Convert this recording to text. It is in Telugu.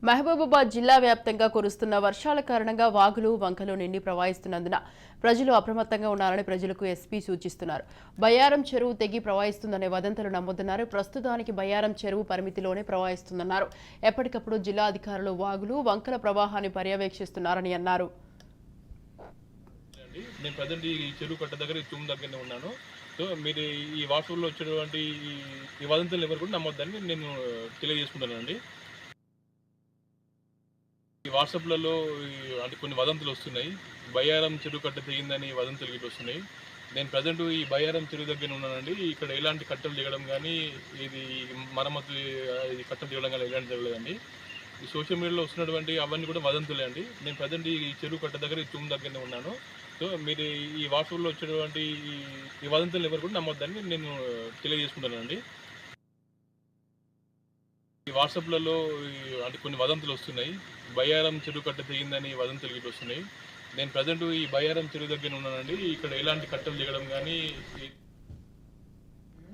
మహబూబాబాద్ జిల్లా వ్యాప్తంగా కురుస్తున్న వర్షాల కారణంగా వాగులు వంకలు నిండి ప్రవహిస్తున్నందున ప్రజలు అప్రమత్తంగా ఉండాలని ప్రజలకు ఎస్పీ సూచిస్తున్నారు. బయ్యారం చెరువు తెగి ప్రవహిస్తుందనే వదంతులు నమ్ముతున్నారు. ప్రస్తుతానికి బయ్యారం చెరువు పరిమితిలోనే ప్రవహిస్తుందన్నారు. ఎప్పటికప్పుడు జిల్లా అధికారులు వాగులు వంకల ప్రవాహాన్ని పర్యవేక్షిస్తున్నారని అన్నారు. నేను ప్రజెంట్ ఈ చెరువు కట్ట దగ్గర తూము దగ్గరనే ఉన్నాను. సో మీరు ఈ వాట్సాప్లో వచ్చేటువంటి ఈ వదంతులు ఎవరు కూడా నమ్మొద్దని నేను తెలియజేసుకుంటానండి. ఈ వాట్సాప్లలో అంటే కొన్ని వదంతులు వస్తున్నాయి. బయ్యారం చెరువు కట్ట తెగిందని వదంతులు గిట్ల వస్తున్నాయి. నేను ప్రజెంట్ ఈ బయ్యారం చెరువు దగ్గర ఉన్నానండి. ఇక్కడ ఎలాంటి కట్టలు దిగడం కానీ ఇది మరమ్మతు ఇది కట్టలు దిగడం కానీ ఎలాంటి జరగలేదండి. ఈ సోషల్ మీడియాలో వస్తున్నటువంటి అవన్నీ కూడా వదంతులే అండి. నేను ప్రజెంట్ ఈ చెరువు కట్ట దగ్గర తూము దగ్గరనే ఉన్నాను. సో మీరు ఈ వాట్సాప్లో వచ్చేటువంటి ఈ వదంతులు ఎవరు కూడా నమ్మొద్దని నేను తెలియజేసుకుంటానండి. ఈ వాట్సాప్లలో అంటే కొన్ని వదంతులు వస్తున్నాయి. బయ్యారం చెరువు కట్ట తెగిందని వదంతులు గిట్ల వస్తున్నాయి. నేను ప్రజెంట్ ఈ బయ్యారం చెరువు దగ్గర ఉన్నానండి. ఇక్కడ ఎలాంటి కట్టలు దిగడం కానీ